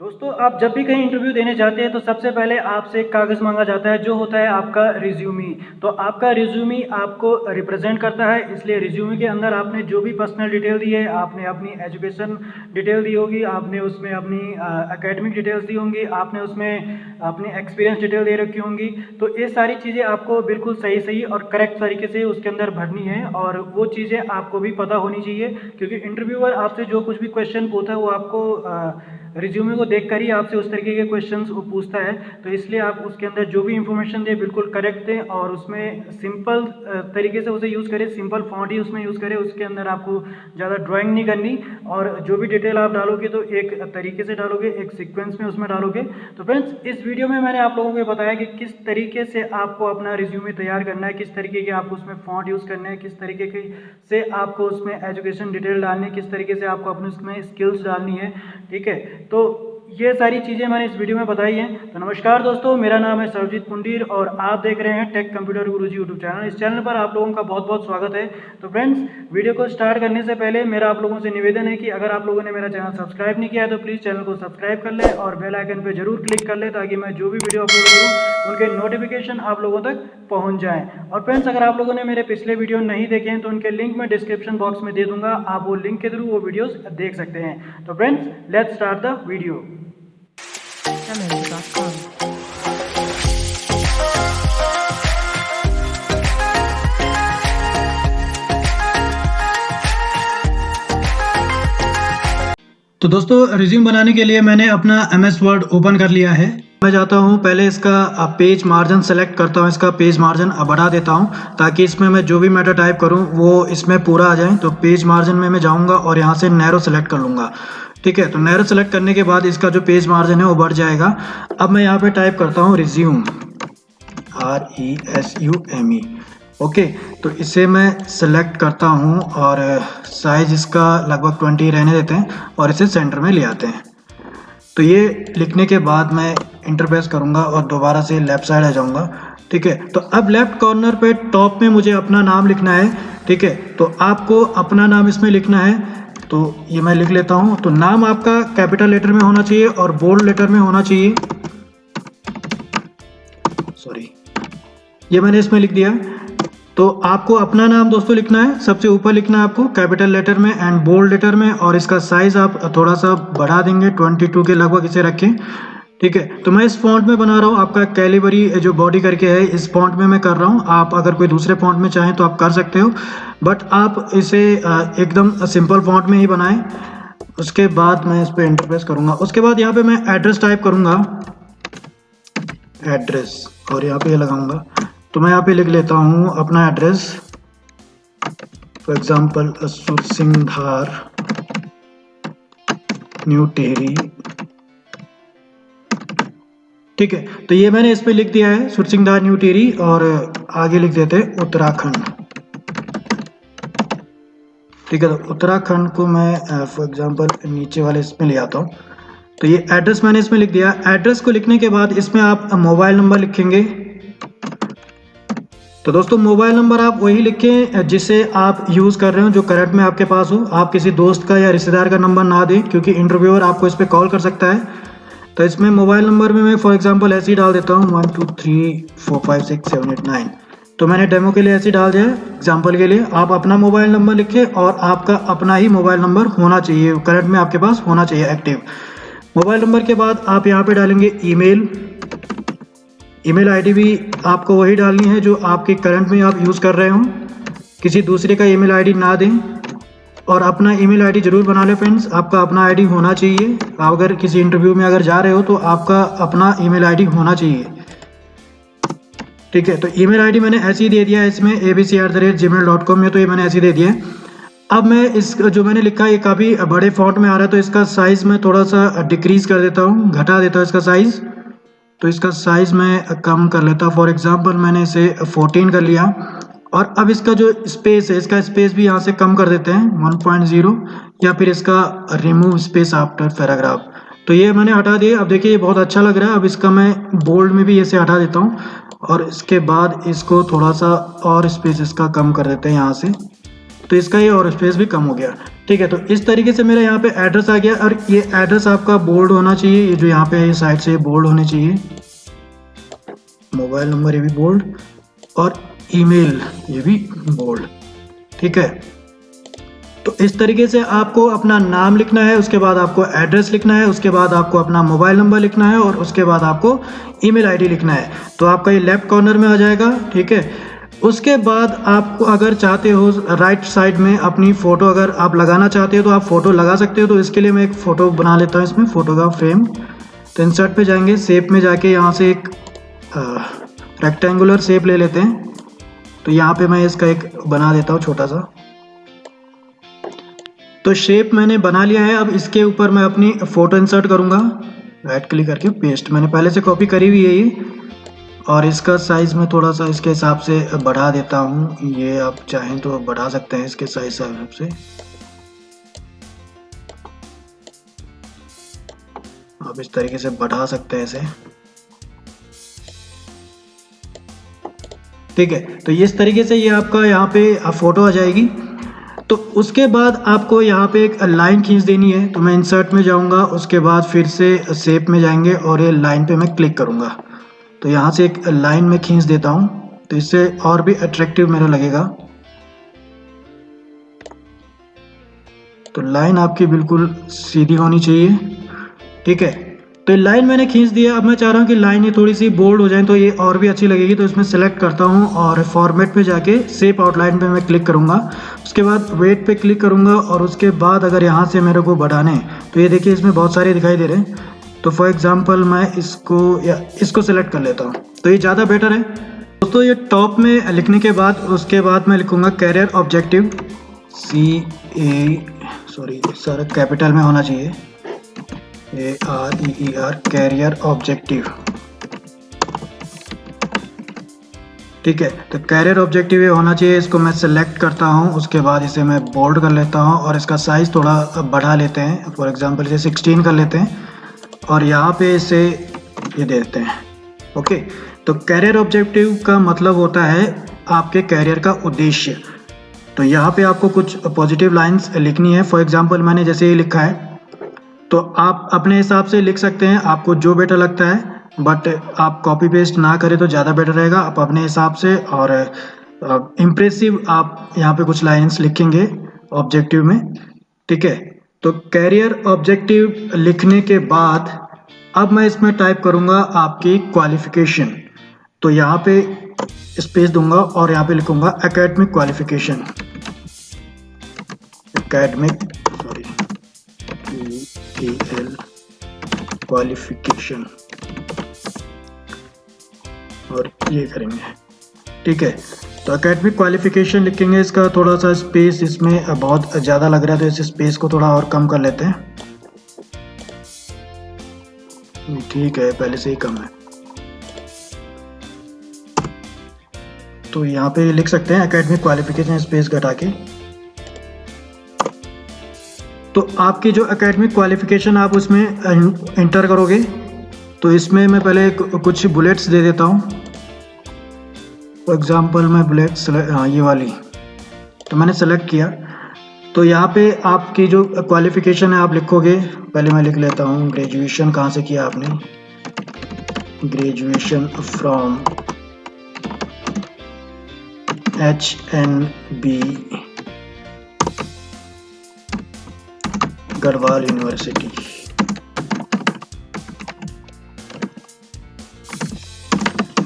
दोस्तों, आप जब भी कहीं इंटरव्यू देने जाते हैं तो सबसे पहले आपसे एक कागज़ मांगा जाता है जो होता है आपका रिज्यूमी। तो आपका रिज्यूमी आपको रिप्रेजेंट करता है, इसलिए रिज्यूमी के अंदर आपने जो भी पर्सनल डिटेल दी है, आपने अपनी एजुकेशन डिटेल दी होगी, आपने उसमें अपनी एकेडमिक डिटेल्स दी होंगी, आपने उसमें अपनी एक्सपीरियंस डिटेल दे रखी होंगी। तो ये सारी चीज़ें आपको बिल्कुल सही सही और करेक्ट तरीके से उसके अंदर भरनी है और वो चीज़ें आपको भी पता होनी चाहिए, क्योंकि इंटरव्यूअर आपसे जो कुछ भी क्वेश्चन पूछता है वो आपको रिज्यूमे को देखकर ही आपसे उस तरीके के क्वेश्चंस वो पूछता है। तो इसलिए आप उसके अंदर जो भी इंफॉर्मेशन दें बिल्कुल करेक्ट दें और उसमें सिंपल तरीके से उसे यूज़ करें, सिंपल फॉन्ट ही उसमें यूज़ करें। उसके अंदर आपको ज़्यादा ड्राइंग नहीं करनी और जो भी डिटेल आप डालोगे तो एक तरीके से डालोगे, एक सीक्वेंस में उसमें डालोगे। तो फ्रेंड्स, इस वीडियो में मैंने आप लोगों को बताया कि किस तरीके से आपको अपना रिज्यूमे तैयार करना है, किस तरीके के आपको उसमें फॉन्ट यूज़ करने हैं, किस तरीके के से आपको उसमें एजुकेशन डिटेल डालनी है, किस तरीके से आपको अपने उसमें स्किल्स डालनी है। ठीक है, तो ये सारी चीज़ें मैंने इस वीडियो में बताई हैं। तो नमस्कार दोस्तों, मेरा नाम है सर्वजीत पुंडीर और आप देख रहे हैं टेक कंप्यूटर गुरुजी यूट्यूब चैनल। इस चैनल पर आप लोगों का बहुत बहुत स्वागत है। तो फ्रेंड्स, वीडियो को स्टार्ट करने से पहले मेरा आप लोगों से निवेदन है कि अगर आप लोगों ने मेरा चैनल सब्सक्राइब नहीं किया है तो प्लीज़ चैनल को सब्सक्राइब कर लें और बेल आइकन पर जरूर क्लिक कर लें ताकि मैं जो भी वीडियो अपलोड करूँ उनके नोटिफिकेशन आप लोगों तक पहुँच जाएँ। और फ्रेंड्स, अगर आप लोगों ने मेरे पिछले वीडियो नहीं देखे हैं तो उनके लिंक मैं डिस्क्रिप्शन बॉक्स में दे दूँगा, आप वो लिंक के थ्रू वो वीडियोज़ देख सकते हैं। तो friends, let's start the video. तो दोस्तों, रिज्यूम बनाने के लिए मैंने अपना MS वर्ड ओपन कर लिया है। मैं जाता हूँ, पहले इसका पेज मार्जिन सेलेक्ट करता हूँ, इसका पेज मार्जिन बढ़ा देता हूँ ताकि इसमें मैं जो भी मैटर टाइप करूँ वो इसमें पूरा आ जाए। तो पेज मार्जिन में मैं जाऊँगा और यहाँ से नैरो सेलेक्ट कर लूँगा। ठीक है, तो नैरो सेलेक्ट करने के बाद इसका जो पेज मार्जिन है वो बढ़ जाएगा। अब मैं यहाँ पे टाइप करता हूँ रिज्यूम, RESUME। ओके, तो इसे मैं सेलेक्ट करता हूँ और साइज इसका लगभग 20 रहने देते हैं और इसे सेंटर में ले आते हैं। तो ये लिखने के बाद मैं इंटर प्रेस करूँगा और दोबारा से लेफ्ट साइड आ जाऊँगा। ठीक है, तो अब लेफ्ट कॉर्नर पे टॉप में मुझे अपना नाम लिखना है। ठीक है, तो आपको अपना नाम इसमें लिखना है, तो ये मैं लिख लेता हूँ। तो नाम आपका कैपिटल लेटर में होना चाहिए और बोल्ड लेटर में होना चाहिए। सॉरी, ये मैंने इसमें लिख दिया। तो आपको अपना नाम दोस्तों लिखना है, सबसे ऊपर लिखना है आपको कैपिटल लेटर में एंड बोल्ड लेटर में, और इसका साइज आप थोड़ा सा बढ़ा देंगे, 22 के लगभग इसे रखें। ठीक है, तो मैं इस फॉन्ट में बना रहा हूँ, आपका कैलिबरी जो बॉडी करके है इस फॉन्ट में मैं कर रहा हूँ। आप अगर कोई दूसरे फॉन्ट में चाहें तो आप कर सकते हो, बट आप इसे एकदम सिंपल फॉन्ट में ही बनाएं। उसके बाद मैं इस पर एंटर प्रेस करूँगा। उसके बाद यहाँ पे मैं एड्रेस टाइप करूँगा, एड्रेस, और यहाँ पे ये लगाऊंगा। तो मैं यहाँ पे लिख लेता हूँ अपना address, for example Sursingar, new Tehri. ठीक है, तो ये मैंने इस पे लिख दिया है सुरसिंगार न्यू टिहरी, और आगे लिख देते हैं उत्तराखंड। ठीक है, तो उत्तराखंड को मैं फॉर एग्जाम्पल नीचे वाले इसमें ले आता हूँ। तो ये एड्रेस मैंने इसमें लिख दिया। एड्रेस को लिखने के बाद इसमें आप मोबाइल नंबर लिखेंगे। तो दोस्तों, मोबाइल नंबर आप वही लिखें जिसे आप यूज़ कर रहे हो, जो करंट में आपके पास हो। आप किसी दोस्त का या रिश्तेदार का नंबर ना दें, क्योंकि इंटरव्यूअर आपको इस पर कॉल कर सकता है। तो इसमें मोबाइल नंबर में मैं फॉर एग्जांपल ऐसे ही डाल देता हूँ 1 2 3 4 5 6 7 8 9। तो मैंने डेमो के लिए ऐसे ही डाल दिया है, एग्जाम्पल के लिए। आप अपना मोबाइल नंबर लिखें और आपका अपना ही मोबाइल नंबर होना चाहिए, करंट में आपके पास होना चाहिए एक्टिव। मोबाइल नंबर के बाद आप यहाँ पर डालेंगे ईमेल आईडी भी आपको वही डालनी है जो आपके करंट में आप यूज़ कर रहे हो, किसी दूसरे का ईमेल आईडी ना दें। और अपना ईमेल आईडी ज़रूर बना लें फ्रेंड्स, आपका अपना आईडी होना चाहिए। आप अगर किसी इंटरव्यू में अगर जा रहे हो तो आपका अपना ईमेल आईडी होना चाहिए। ठीक है, तो ईमेल आईडी मैंने ऐसे ही दे दिया है इसमें abc@gmail.com में, तो ये मैंने ऐसे ही दे दिया है। अब मैं इस जो मैंने लिखा है ये काफ़ी बड़े फॉन्ट में आ रहा है, तो इसका साइज़ मैं थोड़ा सा डिक्रीज़ कर देता हूँ, घटा देता हूँ इसका साइज़। तो इसका साइज़ मैं कम कर लेता हूँ, फॉर एग्जांपल मैंने इसे 14 कर लिया। और अब इसका जो स्पेस है, इसका स्पेस भी यहाँ से कम कर देते हैं 1.0, या फिर इसका रिमूव स्पेस आफ्टर पैराग्राफ। तो ये मैंने हटा दिया। अब देखिए ये बहुत अच्छा लग रहा है। अब इसका मैं बोल्ड में भी इसे हटा देता हूँ और इसके बाद इसको थोड़ा सा और स्पेस इसका कम कर देते हैं यहाँ से। तो इसका ये और स्पेस भी कम हो गया। ठीक है, तो इस तरीके से मेरा यहाँ पे एड्रेस आ गया और ये एड्रेस आपका बोल्ड होना चाहिए, ये जो यहाँ पे है साइड से बोल्ड होने चाहिए, मोबाइल नंबर ये भी बोल्ड और ईमेल ये भी बोल्ड। ठीक है, तो इस तरीके से आपको अपना नाम लिखना है, उसके बाद आपको एड्रेस लिखना है, उसके बाद आपको अपना मोबाइल नंबर लिखना है और उसके बाद आपको ईमेल आईडी लिखना है। तो आपका ये लेफ्ट कॉर्नर में आ जाएगा। ठीक है, उसके बाद आपको अगर चाहते हो राइट साइड में अपनी फ़ोटो अगर आप लगाना चाहते हो तो आप फ़ोटो लगा सकते हो। तो इसके लिए मैं एक फ़ोटो बना लेता हूँ इसमें, फ़ोटो का फ्रेम। तो इंसर्ट पे जाएंगे, शेप में जाके यहाँ से एक रेक्टेंगुलर शेप ले लेते हैं। तो यहाँ पे मैं इसका एक बना देता हूँ छोटा सा। तो शेप मैंने बना लिया है, अब इसके ऊपर मैं अपनी फ़ोटो इंसर्ट करूँगा, राइट क्लिक करके पेस्ट। मैंने पहले से कॉपी करी हुई है ये, और इसका साइज़ मैं थोड़ा सा इसके हिसाब से बढ़ा देता हूँ। ये आप चाहें तो बढ़ा सकते हैं इसके साइज़ हिसाब से। आप इस तरीके से बढ़ा सकते हैं इसे। ठीक है, तो इस तरीके से ये आपका यहाँ पे फ़ोटो आ जाएगी। तो उसके बाद आपको यहाँ पे एक लाइन खींच देनी है। तो मैं इंसर्ट में जाऊँगा, उसके बाद फिर से शेप में जाएंगे और ये लाइन पे मैं क्लिक करूँगा। तो यहाँ से एक लाइन में खींच देता हूँ, तो इससे और भी अट्रैक्टिव मेरा लगेगा। तो लाइन आपकी बिल्कुल सीधी होनी चाहिए। ठीक है, तो ये लाइन मैंने खींच दिया। अब मैं चाह रहा हूँ कि लाइन ये थोड़ी सी बोल्ड हो जाए तो ये और भी अच्छी लगेगी। तो इसमें सेलेक्ट करता हूँ और फॉर्मेट पे जाके शेप आउटलाइन पे मैं क्लिक करूँगा। उसके बाद वेट पे क्लिक करूँगा और उसके बाद अगर यहाँ से मेरे को बढ़ाने तो ये देखिए इसमें बहुत सारे दिखाई दे रहे हैं। तो फॉर एग्जांपल मैं इसको सेलेक्ट कर लेता हूँ, तो ये ज़्यादा बेटर है। दोस्तों ये टॉप में लिखने के बाद उसके बाद मैं लिखूँगा कैरियर ऑब्जेक्टिव, सारा कैपिटल में होना चाहिए, AREER, कैरियर ऑब्जेक्टिव। ठीक है, तो कैरियर ऑब्जेक्टिव ये होना चाहिए। इसको मैं सेलेक्ट करता हूँ, उसके बाद इसे मैं बोल्ड कर लेता हूँ और इसका साइज़ थोड़ा बढ़ा लेते हैं। फॉर एग्जांपल इसे 16 कर लेते हैं और यहाँ पे इसे ये दे देते हैं। ओके, तो कैरियर ऑब्जेक्टिव का मतलब होता है आपके कैरियर का उद्देश्य। तो यहाँ पे आपको कुछ पॉजिटिव लाइंस लिखनी है। फॉर एग्जांपल मैंने जैसे ये लिखा है, तो आप अपने हिसाब से लिख सकते हैं, आपको जो बेटर लगता है। बट आप कॉपी पेस्ट ना करें तो ज़्यादा बेटर रहेगा, आप अपने हिसाब से। और इम्प्रेसिव आप यहाँ पे कुछ लाइंस लिखेंगे ऑब्जेक्टिव में। ठीक है, तो कैरियर ऑब्जेक्टिव लिखने के बाद अब मैं इसमें टाइप करूँगा आपकी क्वालिफिकेशन। तो यहाँ पे स्पेस दूंगा और यहाँ पे लिखूँगा एकेडमिक क्वालिफिकेशन, क्वालिफिकेशन, और ये करेंगे। ठीक है, तो एकेडमिक क्वालिफिकेशन लिखेंगे। इसका थोड़ा सा स्पेस इसमें बहुत ज़्यादा लग रहा है, तो इस स्पेस को थोड़ा और कम कर लेते हैं। ठीक है, पहले से ही कम है। तो यहाँ पे लिख सकते हैं एकेडमिक क्वालिफिकेशन, स्पेस घटा के। तो आपकी जो एकेडमिक क्वालिफिकेशन आप उसमें इंटर करोगे। तो इसमें मैं पहले कुछ बुलेट्स दे देता हूँ। फॉर एग्जांपल मैं बुलेट्स, ये वाली तो मैंने सेलेक्ट किया। तो यहाँ पे आपकी जो क्वालिफिकेशन है आप लिखोगे। पहले मैं लिख लेता हूँ ग्रेजुएशन कहाँ से किया आपने, graduation from HNB Garhwal university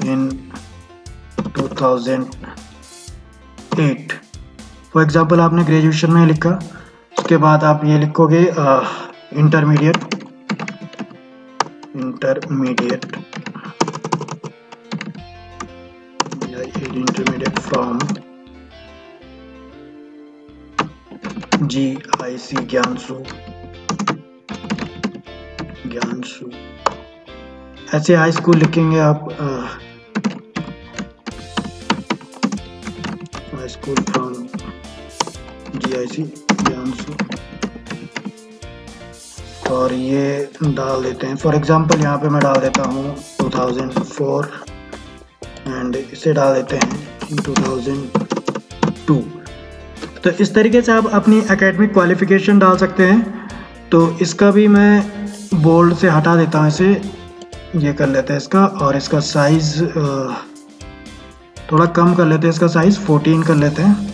in 2008। For example आपने ग्रेजुएशन में लिखा, उसके बाद आप ये लिखोगे इंटरमीडिएट फ्रॉम GIC ज्ञानसू। ऐसे हाई स्कूल लिखेंगे आप, high school from GIC Gyansu, और ये डाल देते हैं। फॉर एग्जांपल यहाँ पे मैं डाल देता हूँ 2004 एंड इसे डाल देते हैं 2002। तो इस तरीके से आप अपनी एकेडमिक क्वालिफ़िकेशन डाल सकते हैं। तो इसका भी मैं बोल्ड से हटा देता हूँ इसे, ये कर लेते हैं इसका, और इसका साइज़ थोड़ा कम कर लेते हैं, इसका साइज़ 14 कर लेते हैं,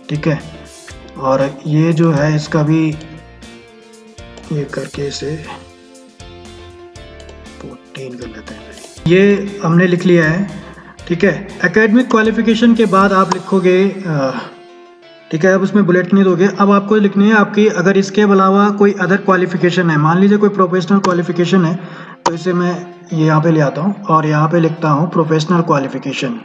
ठीक है। और ये जो है इसका भी ये करके इसे 14 कर लेते हैं। ये हमने लिख लिया है, ठीक है। एकेडमिक क्वालिफिकेशन के बाद आप लिखोगे, ठीक है, अब उसमें बुलेट नहीं दोगे। अब आपको लिखनी है आपकी, अगर इसके अलावा कोई अदर क्वालिफिकेशन है, मान लीजिए कोई प्रोफेशनल क्वालिफिकेशन है, तो इसे मैं ये यहाँ पे ले आता हूँ और यहाँ पे लिखता हूँ professional qualification,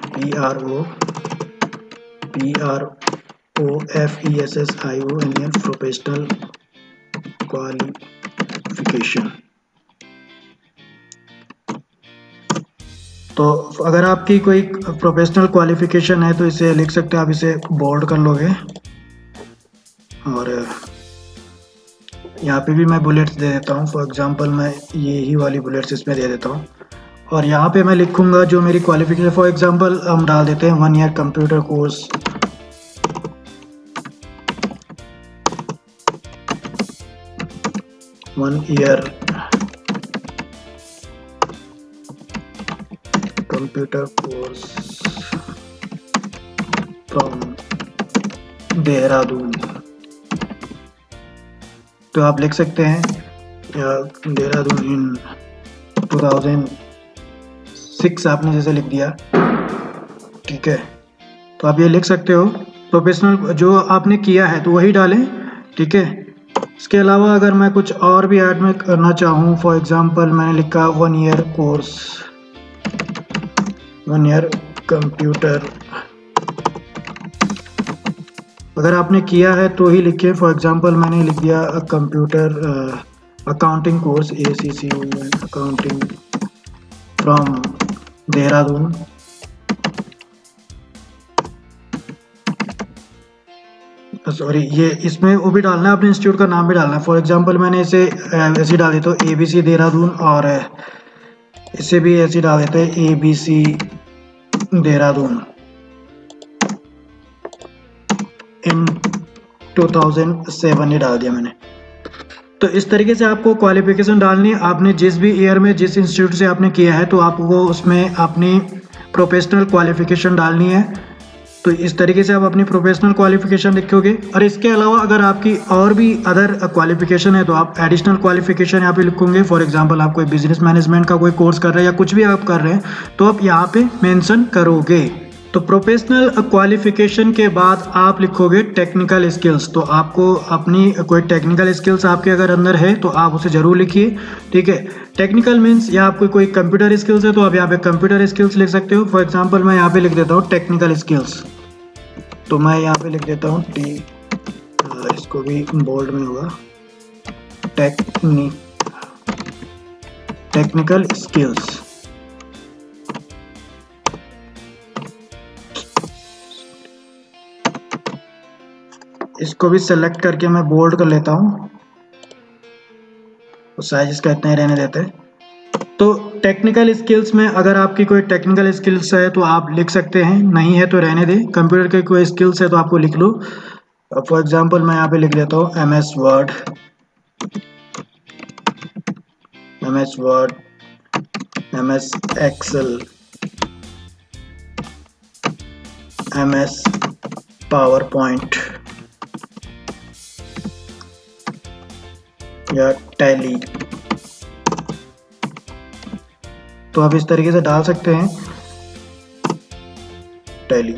PROFESSION, professional qualification. तो अगर आपकी कोई प्रोफेशनल क्वालिफिकेशन है तो इसे लिख सकते हैं आप, इसे बोल्ड कर लोगे। और यहाँ पे भी मैं बुलेट्स दे देता हूँ, फॉर एग्जांपल मैं ये ही वाली बुलेट्स इसमें दे देता हूँ। और यहाँ पे मैं लिखूँगा जो मेरी क्वालिफिकेशन, फॉर एग्जांपल हम डाल देते हैं 1 year computer course, one year computer course from Dehradun. तो आप लिख सकते हैं देहरादून इन 2006 आपने जैसे लिख दिया, ठीक है। तो आप ये लिख सकते हो, प्रोफेशनल जो आपने किया है तो वही डालें, ठीक है। इसके अलावा अगर मैं कुछ और भी ऐड में करना चाहूँ, फॉर एग्जांपल मैंने लिखा 1 ईयर कोर्स, 1 ईयर कंप्यूटर, अगर आपने किया है तो ही लिखिए। फॉर एग्जांपल मैंने लिख दिया computer accounting course, ACCON accounting from Dehradun. Sorry, ये इसमें वो भी डालना है, अपने इंस्टीट्यूट का नाम भी डालना है। फॉर एग्जांपल मैंने इसे ऐसे डाल देता हूँ ABC देहरादून, और इसे भी ऐसे डाल देते हैं ABC देहरादून इन 2007, ये डाल दिया मैंने। तो इस तरीके से आपको क्वालिफिकेशन डालनी है, आपने जिस भी ईयर में जिस इंस्टीट्यूट से आपने किया है तो आपको उसमें अपनी प्रोफेशनल क्वालिफिकेशन डालनी है। तो इस तरीके से आप अपनी प्रोफेशनल क्वालिफिकेशन लिखोगे। और इसके अलावा अगर आपकी और भी अदर क्वालिफिकेशन है तो आप एडिशनल क्वालिफिकेशन यहाँ पे लिखोगे। फॉर एग्जांपल आप कोई बिजनेस मैनेजमेंट का कोई कोर्स कर रहे हैं या कुछ भी आप कर रहे हैं तो आप यहाँ पे मेंशन करोगे। तो प्रोफेशनल क्वालिफिकेशन के बाद आप लिखोगे टेक्निकल स्किल्स। तो आपको अपनी कोई टेक्निकल स्किल्स आपके अगर अंदर है तो आप उसे ज़रूर लिखिए, ठीक है। टेक्निकल मीन्स या आपको कोई कंप्यूटर स्किल्स है तो आप यहाँ पे कंप्यूटर स्किल्स लिख सकते हो। फॉर एग्जांपल मैं यहाँ पे लिख देता हूँ टेक्निकल स्किल्स, तो मैं यहाँ पे लिख देता हूँ इसको भी बोल्ड में होगा, टेक्निकल स्किल्स। इसको भी सेलेक्ट करके मैं बोल्ड कर लेता हूँ, तो साइज इसका इतना ही रहने देते हैं। तो टेक्निकल स्किल्स में अगर आपकी कोई टेक्निकल स्किल्स है तो आप लिख सकते हैं, नहीं है तो रहने दें। कंप्यूटर के कोई स्किल्स है तो आपको लिख लो। फॉर एग्जांपल मैं यहाँ पे लिख देता हूँ MS Word, MS Excel, MS PowerPoint या टैली। तो आप इस तरीके से डाल सकते हैं टैली।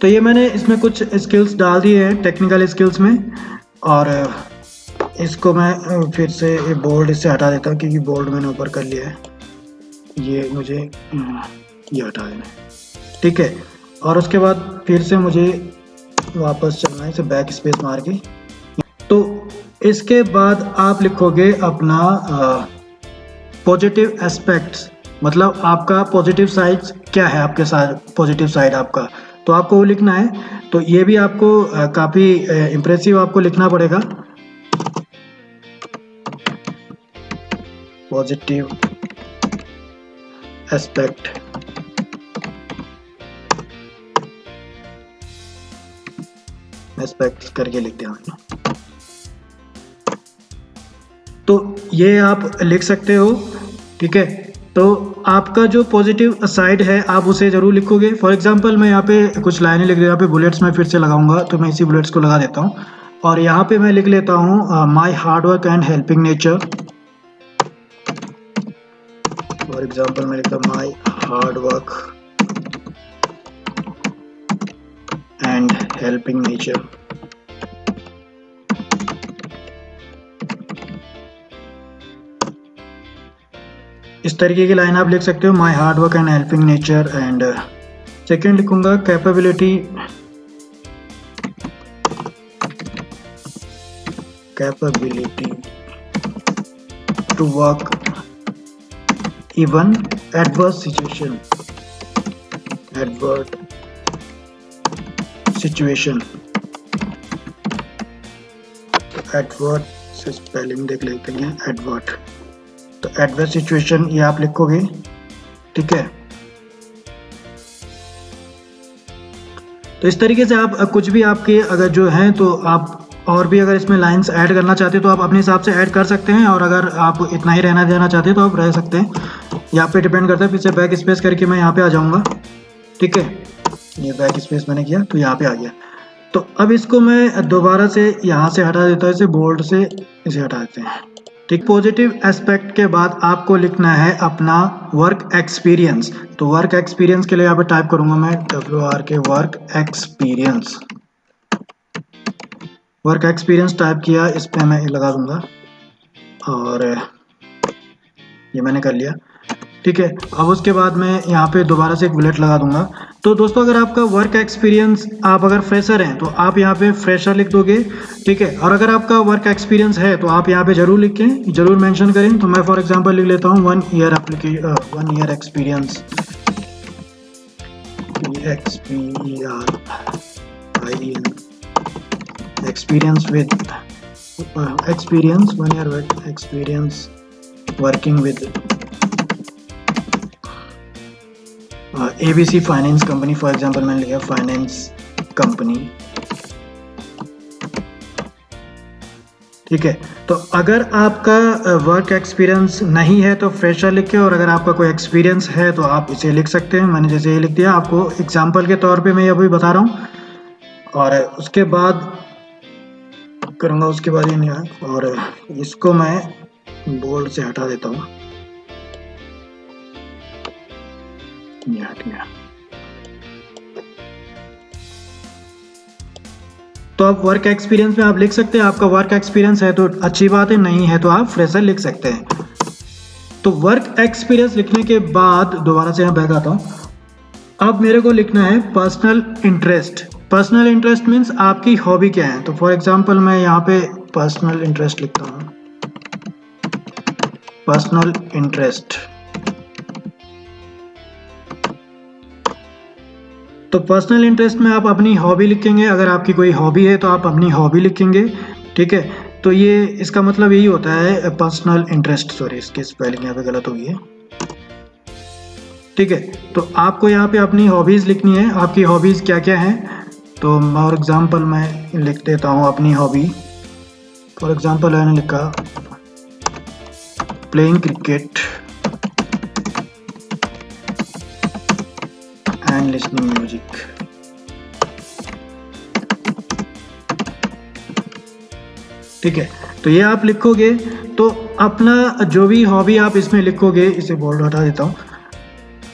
तो ये मैंने इसमें कुछ स्किल्स डाल दिए हैं टेक्निकल स्किल्स में, और इसको मैं फिर से बोल्ड इससे हटा देता हूँ क्योंकि बोल्ड मैंने ऊपर कर लिया है, ये मुझे ये हटा देना है, ठीक है। और उसके बाद फिर से मुझे वापस चलना है, इसे बैक स्पेस मार के। तो इसके बाद आप लिखोगे अपना पॉजिटिव एस्पेक्ट्स, मतलब आपका पॉजिटिव साइड क्या है, आपके साथ पॉजिटिव साइड आपका, तो आपको वो लिखना है। तो ये भी आपको काफ़ी इम्प्रेसिव आपको लिखना पड़ेगा, पॉजिटिव एस्पेक्ट एस्पेक्ट्स करके लिख दिया मैंने। तो ये आप लिख सकते हो, ठीक है। तो आपका जो पॉजिटिव साइड है आप उसे ज़रूर लिखोगे। फॉर एग्जांपल मैं यहाँ पे कुछ लाइनें लिख रहा हूँ, यहाँ पे बुलेट्स मैं फिर से लगाऊंगा, तो मैं इसी बुलेट्स को लगा देता हूँ और यहाँ पे मैं लिख लेता हूँ my hard work and helping nature. For example मैं लिखता हूँ my hard work and helping nature. इस तरीके की लाइन आप लिख सकते हो, my hard work and helping nature. And second लिखूंगा capability to work even adverse situation. Adverse से स्पेलिंग देख लेते हैं, एडवर्ट। तो एडवर्स सिचुएशन ये आप लिखोगे, ठीक है। तो इस तरीके से आप कुछ भी आपके अगर जो हैं तो आप और भी अगर इसमें लाइंस ऐड करना चाहते हो तो आप अपने हिसाब से ऐड कर सकते हैं, और अगर आप इतना ही रहना देना चाहते हैं तो आप रह सकते हैं। यहाँ पे डिपेंड करता है। फिर से बैक स्पेस करके मैं यहाँ पे आ जाऊँगा, ठीक है। ये बैक स्पेस मैंने किया तो यहाँ पे आ गया। तो अब इसको मैं दोबारा से यहाँ से हटा देता हूँ, इसे बोल्ड से इसे हटा देते हैं, ठीक। पॉजिटिव एस्पेक्ट के बाद आपको लिखना है अपना वर्क एक्सपीरियंस। तो वर्क एक्सपीरियंस के लिए यहाँ पे टाइप करूंगा मैं WRK work experience. Work experience type किया, इस पे मैं लगा दूंगा और ये मैंने कर लिया, ठीक है। अब उसके बाद मैं यहाँ पे दोबारा से एक बुलेट लगा दूंगा। तो दोस्तों अगर आपका वर्क एक्सपीरियंस, आप अगर फ्रेशर हैं तो आप यहाँ पे फ्रेशर लिख दोगे, ठीक है। और अगर आपका वर्क एक्सपीरियंस है तो आप यहाँ पे जरूर लिखें, जरूर मेंशन करें। तो मैं फॉर एग्जांपल लिख लेता हूँ 1 year experience, experience with 1 year work experience working with ABC finance company. For example मैंने लिखा फाइनेंस कंपनी, ठीक है। तो अगर आपका वर्क एक्सपीरियंस नहीं है तो फ्रेशर लिखे, और अगर आपका कोई एक्सपीरियंस है तो आप इसे लिख सकते हैं। मैंने जैसे ये लिख दिया, आपको एग्जांपल के तौर पे मैं अभी बता रहा हूँ, और उसके बाद करूँगा, उसके बाद ये नहीं है। और इसको मैं बोल्ड से हटा देता हूँ, ये हट गया। तो आप वर्क एक्सपीरियंस में आप लिख सकते हैं, आपका वर्क एक्सपीरियंस है तो अच्छी बात है, नहीं है तो आप फ्रेशर लिख सकते हैं। तो वर्क एक्सपीरियंस लिखने के बाद दोबारा से यहाँ बैक आता हूँ। अब मेरे को लिखना है personal interest. Personal interest means आपकी हॉबी क्या है। तो फॉर एग्जांपल मैं यहाँ पे पर्सनल इंटरेस्ट लिखता हूँ, पर्सनल इंटरेस्ट। तो पर्सनल इंटरेस्ट में आप अपनी हॉबी लिखेंगे। अगर आपकी कोई हॉबी है तो आप अपनी हॉबी लिखेंगे, ठीक है। तो ये इसका मतलब यही होता है पर्सनल इंटरेस्ट। सॉरी, इसकी स्पेलिंग यहाँ पे गलत हो गई है, ठीक है। तो आपको यहाँ पे अपनी हॉबीज़ लिखनी है, आपकी हॉबीज़ क्या क्या हैं। तो फॉर एग्जांपल मैं लिख देता हूँ अपनी हॉबी। फॉर एग्जांपल मैंने लिखा playing cricket and listening music, ठीक है। तो ये आप लिखोगे तो अपना जो भी हॉबी आप इसमें लिखोगे, इसे बोल्ड हटा देता हूँ,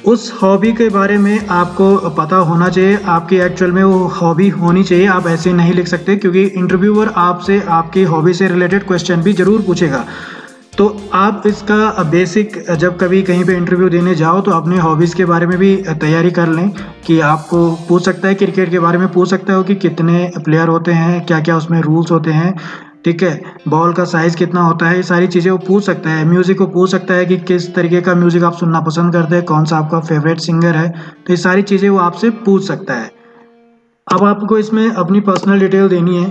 उस हॉबी के बारे में आपको पता होना चाहिए। आपकी एक्चुअल में वो हॉबी होनी चाहिए, आप ऐसे नहीं लिख सकते, क्योंकि इंटरव्यूअर आपसे आपकी हॉबी से रिलेटेड क्वेश्चन भी ज़रूर पूछेगा। तो आप इसका बेसिक जब कभी कहीं पे इंटरव्यू देने जाओ तो अपने हॉबीज़ के बारे में भी तैयारी कर लें, कि आपको पूछ सकता है क्रिकेट के बारे में, पूछ सकता है कि कितने प्लेयर होते हैं, क्या क्या उसमें रूल्स होते हैं, ठीक है, बॉल का साइज़ कितना होता है, ये सारी चीज़ें वो पूछ सकता है। म्यूज़िक को पूछ सकता है कि किस तरीके का म्यूज़िक आप सुनना पसंद करते हैं, कौन सा आपका फेवरेट सिंगर है। तो ये सारी चीज़ें वो आपसे पूछ सकता है। अब आपको इसमें अपनी पर्सनल डिटेल देनी है,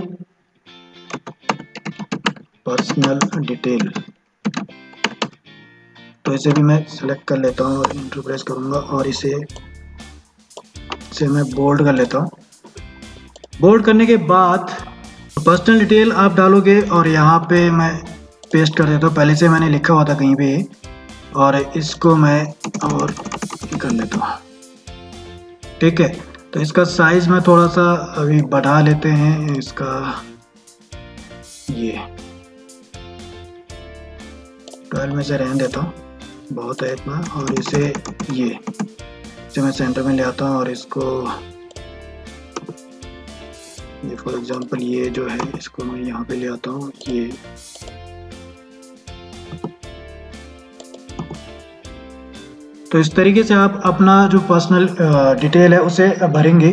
पर्सनल डिटेल। तो इसे भी मैं सेलेक्ट कर लेता हूँ और इंटर प्रेस करूँगा और इसे मैं बोल्ड कर लेता हूँ, बोल्ड करने के बाद पर्सनल डिटेल आप डालोगे और यहाँ पे मैं पेस्ट कर देता हूँ, पहले से मैंने लिखा हुआ था कहीं पे, और इसको मैं और कर लेता हूँ। ठीक है, तो इसका साइज मैं थोड़ा सा अभी बढ़ा लेते हैं, इसका ये 12 में से रहने देता हूँ, बहुत है इतना। और इसे मैं सेंटर में ले आता हूँ और इसको ये फॉर एग्जांपल ये जो है इसको मैं यहाँ पे ले आता हूँ। ये तो इस तरीके से आप अपना जो पर्सनल डिटेल है उसे भरेंगे।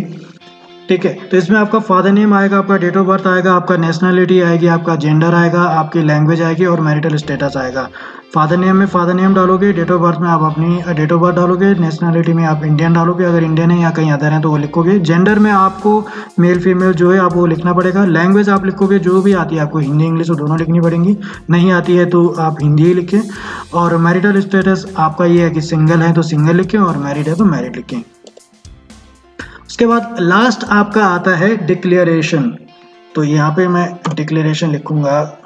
ठीक है, तो इसमें आपका फादर नेम आएगा, आपका डेट ऑफ बर्थ आएगा, आपका नेशनलिटी आएगी, आपका जेंडर आएगा, आपकी लैंग्वेज आएगी और मैरिटल स्टेटस आएगा। फादर नेम में फादर नेम डालोगे, डेट ऑफ बर्थ में आप अपनी डेट ऑफ बर्थ डालोगे, नेशनलिटी में आप इंडियन डालोगे, अगर इंडियन है या कहीं अदर है तो वो लिखोगे। जेंडर में आपको मेल फीमेल जो है आप वो लिखना पड़ेगा। लैंग्वेज आप लिखोगे जो भी आती है आपको, हिंदी इंग्लिश वो दोनों लिखनी पड़ेंगी, नहीं आती है तो आप हिंदी ही लिखें। और मैरिटल स्टेटस आपका ये है कि सिंगल है तो सिंगल लिखें और मैरिड है तो मैरिड लिखें। उसके बाद लास्ट आपका आता है डिक्लेरेशन। तो यहाँ पे मैं डिक्लेरेशन लिखूंगा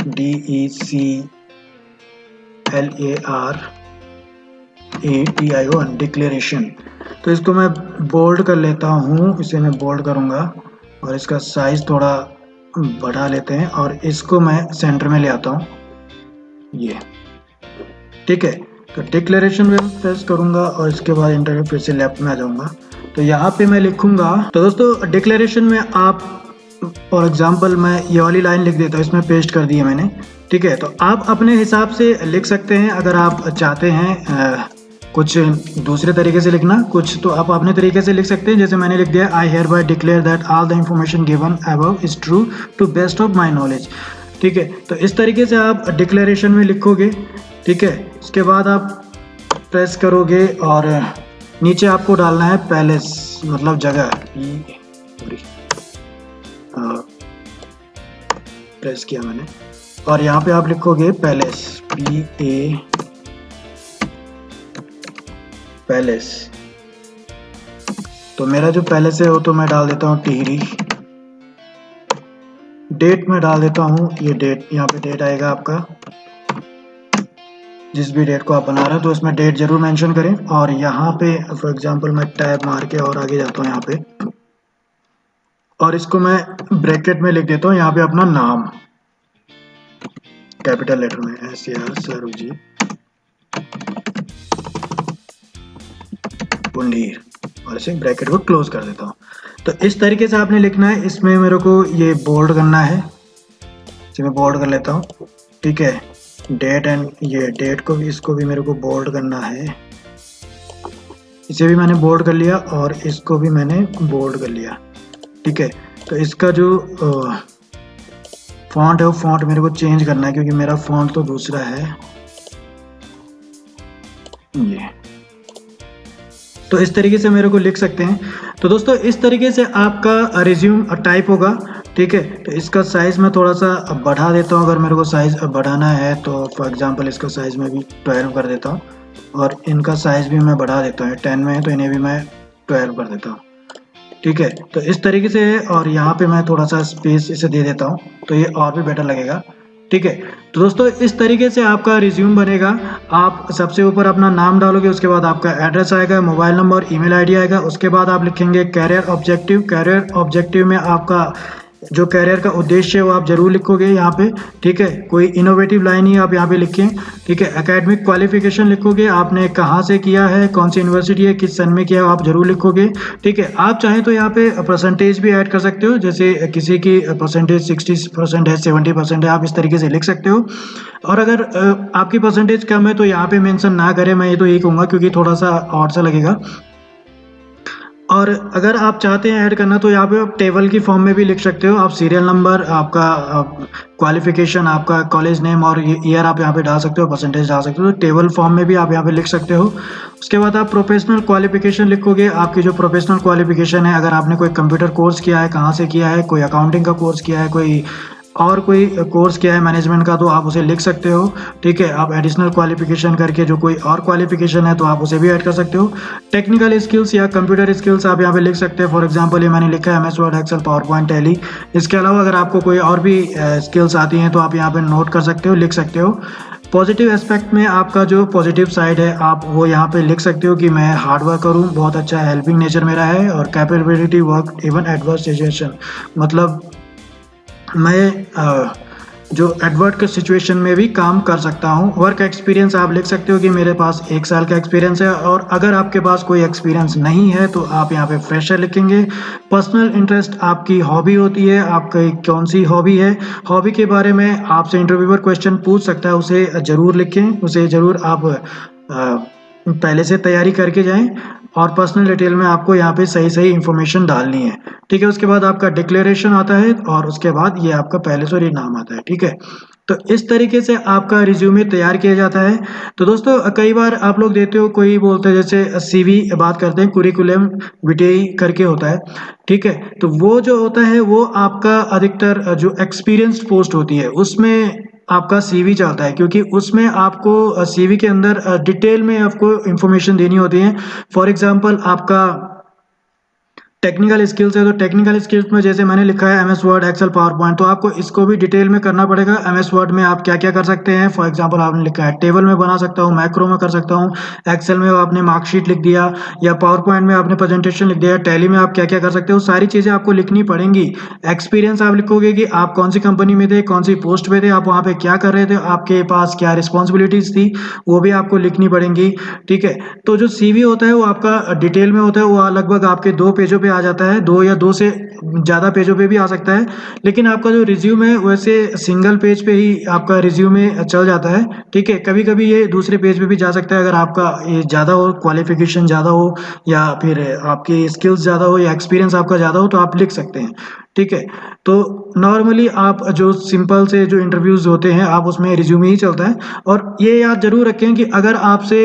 DECLARATION डिक्लेरेशन। तो इसको मैं बोल्ड कर लेता हूँ, इसे मैं बोल्ड करूँगा और इसका साइज थोड़ा बढ़ा लेते हैं और इसको मैं सेंटर में ले आता हूँ ये। ठीक है, तो डिक्लेरेशन में प्रेस करूँगा और इसके बाद इंटरव्यू फिर से लेफ्ट में आ जाऊँगा। तो यहाँ पे मैं लिखूँगा, तो दोस्तों डिक्लेरेशन में आप फॉर एग्जांपल मैं ये वाली लाइन लिख देता हूँ, इसमें पेस्ट कर दी है मैंने। ठीक है, तो आप अपने हिसाब से लिख सकते हैं, अगर आप चाहते हैं कुछ दूसरे तरीके से लिखना कुछ, तो आप अपने तरीके से लिख सकते हैं। जैसे मैंने लिख दिया, I hereby declare that all the information given above is true to best of my knowledge. ठीक है, तो इस तरीके से आप डिक्लेरेशन में लिखोगे। ठीक है, उसके बाद आप प्रेस करोगे और नीचे आपको डालना है पैलेस, मतलब जगह। प्रेस किया मैंने और यहाँ पे आप लिखोगे पैलेस, पैलेस। तो मेरा जो पैलेस है वो तो मैं डाल देता हूँ टिहरी। डेट में डाल देता हूँ ये डेट, यहाँ पे डेट आएगा आपका, जिस भी डेट को आप बना रहे हो तो उसमें डेट जरूर मेंशन करें। और यहाँ पे फॉर एग्जांपल मैं टैब मार के और आगे जाता हूँ यहाँ पे, और इसको मैं ब्रैकेट में लिख देता हूँ यहाँ पे अपना नाम कैपिटल लेटर में, SAR सरोजी पुंडीर, और इसे ब्रैकेट को क्लोज कर देता हूँ। तो इस तरीके से आपने लिखना है। इसमें मेरे को ये बोल्ड करना है, इसे मैं बोल्ड कर लेता हूँ। ठीक है, डेट एंड ये डेट को भी, इसको भी मेरे को बोल्ड करना है, इसे भी मैंने बोल्ड कर लिया और इसको भी मैंने बोल्ड कर लिया। ठीक है, तो इसका जो फॉन्ट है वो फॉन्ट मेरे को चेंज करना है क्योंकि मेरा फॉन्ट तो दूसरा है ये। तो इस तरीके से मेरे को लिख सकते हैं। तो दोस्तों इस तरीके से आपका रिज्यूम टाइप होगा। ठीक है, तो इसका साइज़ मैं थोड़ा सा बढ़ा देता हूँ, अगर मेरे को साइज़ बढ़ाना है तो फॉर एग्जांपल इसका साइज़ मैं भी 12 कर देता हूँ और इनका साइज़ भी मैं बढ़ा देता हूँ। 10 में है तो इन्हें भी मैं 12 कर देता हूँ। ठीक है, तो इस तरीके से है और यहाँ पे मैं थोड़ा सा स्पेस इसे दे देता हूँ तो ये और भी बेटर लगेगा। ठीक है, तो दोस्तों इस तरीके से आपका रिज्यूम बनेगा। आप सबसे ऊपर अपना नाम डालोगे, उसके बाद आपका एड्रेस आएगा, मोबाइल नंबर, ईमेल आईडी आएगा, उसके बाद आप लिखेंगे कैरियर ऑब्जेक्टिव। कैरियर ऑब्जेक्टिव में आपका जो कैरियर का उद्देश्य है वो आप जरूर लिखोगे यहाँ पे। ठीक है, कोई इनोवेटिव लाइन ही आप यहाँ पे लिखें। ठीक है, एकेडमिक क्वालिफिकेशन लिखोगे, आपने कहाँ से किया है, कौन सी यूनिवर्सिटी है, किस सन में किया है, आप जरूर लिखोगे। ठीक है, आप चाहें तो यहाँ पे परसेंटेज भी ऐड कर सकते हो, जैसे किसी की परसेंटेज 60% है, 70% है, आप इस तरीके से लिख सकते हो। और अगर आपकी परसेंटेज कम है तो यहाँ पे मेंशन ना करें, मैं ये तो यही कहूँगा क्योंकि थोड़ा सा ऑड सा लगेगा। और अगर आप चाहते हैं ऐड करना तो यहाँ पे आप टेबल की फॉर्म में भी लिख सकते हो। आप सीरियल नंबर, आपका क्वालिफिकेशन, आपका कॉलेज नेम और ईयर आप यहाँ पे डाल सकते हो, परसेंटेज डाल सकते हो। तो टेबल फॉर्म में भी आप यहाँ पे लिख सकते हो। उसके बाद आप प्रोफेशनल क्वालिफिकेशन लिखोगे, आपकी जो प्रोफेशनल क्वालिफिकेशन है, अगर आपने कोई कंप्यूटर कोर्स किया है, कहाँ से किया है, कोई अकाउंटिंग का कोर्स किया है, कोई और कोई कोर्स किया है मैनेजमेंट का तो आप उसे लिख सकते हो। ठीक है, आप एडिशनल क्वालिफिकेशन करके जो कोई और क्वालिफिकेशन है तो आप उसे भी ऐड कर सकते हो। टेक्निकल स्किल्स या कंप्यूटर स्किल्स आप यहाँ पे लिख सकते हैं। फॉर एग्जांपल ये मैंने लिखा है MS Word, Excel, PowerPoint, Tally. इसके अलावा अगर आपको कोई और भी स्किल्स आती हैं तो आप यहाँ पे नोट कर सकते हो, लिख सकते हो। पॉजिटिव एस्पेक्ट में आपका जो पॉजिटिव साइड है आप वो यहाँ पे लिख सकते हो कि मैं हार्ड वर्क करूँ, बहुत अच्छा हेल्पिंग नेचर मेरा है, और capability work even adverse situation. मतलब मैं जो एडवर्ट के सिचुएशन में भी काम कर सकता हूँ। वर्क एक्सपीरियंस आप लिख सकते हो कि मेरे पास 1 साल का एक्सपीरियंस है, और अगर आपके पास कोई एक्सपीरियंस नहीं है तो आप यहाँ पे फ्रेशर लिखेंगे। पर्सनल इंटरेस्ट आपकी हॉबी होती है, आपकी कौन सी हॉबी है, हॉबी के बारे में आपसे इंटरव्यूअर क्वेश्चन पूछ सकता है, उसे ज़रूर लिखें, उसे ज़रूर आप पहले से तैयारी करके जाएं, और पर्सनल डिटेल में आपको यहाँ पे सही सही इन्फॉर्मेशन डालनी है। ठीक है, उसके बाद आपका डिक्लेरेशन आता है, और उसके बाद ये आपका पहले सॉरी नाम आता है। ठीक है, तो इस तरीके से आपका रिज्यूमे तैयार किया जाता है। तो दोस्तों कई बार आप लोग देते हो, कोई बोलते हैं जैसे सीवी बात करते हैं, कुरिकुलम विटेई करके होता है। ठीक है, तो वो जो होता है वो आपका अधिकतर जो एक्सपीरियंस पोस्ट होती है उसमें आपका सीवी चलता है, क्योंकि उसमें आपको सीवी के अंदर डिटेल में आपको इंफॉर्मेशन देनी होती है। फॉर एग्जांपल आपका टेक्निकल स्किल्स है, तो टेक्निकल स्किल्स में जैसे मैंने लिखा है MS Word, Excel, PowerPoint, तो आपको इसको भी डिटेल में करना पड़ेगा। एमएस वर्ड में आप क्या क्या कर सकते हैं, फॉर एग्जांपल आपने लिखा है टेबल में बना सकता हूँ, मैक्रो में कर सकता हूँ, एक्सेल में आपने मार्कशीट लिख दिया, या पावर पॉइंट में आपने प्रेजेंटेशन लिख दिया, टैली में आप क्या क्या कर सकते हो, सारी चीज़ें आपको लिखनी पड़ेंगी। एक्सपीरियंस आप लिखोगे कि आप कौन सी कंपनी में थे, कौन सी पोस्ट पे थे, आप वहाँ पे क्या कर रहे थे, आपके पास क्या रिस्पॉन्सिबिलिटीज थी, वो भी आपको लिखनी पड़ेंगी। ठीक है, तो जो सीवी होता है वो आपका डिटेल में होता है, वो लगभग आपके 2 पेजों पे आ जाता है, 2 या 2 से ज़्यादा पेजों पे भी आ सकता है। लेकिन आपका जो रिज्यूम है वैसे सिंगल पेज पे ही आपका रिज्यूमे चल जाता है। ठीक है, कभी कभी ये दूसरे पेज पे भी जा सकता है, अगर आपका ये ज़्यादा हो, क्वालिफिकेशन ज़्यादा हो, या फिर आपकी स्किल्स ज़्यादा हो, या एक्सपीरियंस आपका ज़्यादा हो, तो आप लिख सकते हैं। ठीक है, तो नॉर्मली आप जो सिंपल से जो इंटरव्यूज़ होते हैं आप उसमें रिज्यूमे ही चलता है। और ये याद जरूर रखें कि अगर आपसे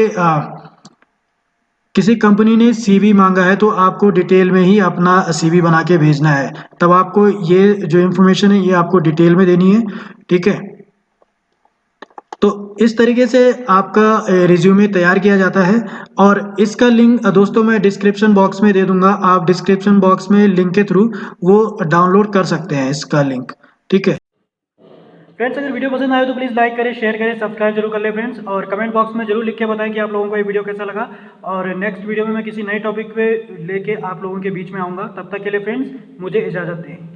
किसी कंपनी ने सीवी मांगा है तो आपको डिटेल में ही अपना सीवी बना के भेजना है, तब आपको ये जो इन्फॉर्मेशन है ये आपको डिटेल में देनी है। ठीक है, तो इस तरीके से आपका रिज्यूमे तैयार किया जाता है, और इसका लिंक दोस्तों मैं डिस्क्रिप्शन बॉक्स में दे दूंगा, आप डिस्क्रिप्शन बॉक्स में लिंक के थ्रू वो डाउनलोड कर सकते हैं इसका लिंक। ठीक है फ्रेंड्स, अगर वीडियो पसंद आए तो प्लीज़ लाइक करें, शेयर करें, सब्सक्राइब जरूर कर लें फ्रेंड्स, और कमेंट बॉक्स में जरूर लिख के बताएं कि आप लोगों को ये वीडियो कैसा लगा। और नेक्स्ट वीडियो में मैं किसी नए टॉपिक पे लेके आप लोगों के बीच में आऊँगा। तब तक के लिए फ्रेंड्स मुझे इजाज़त दें।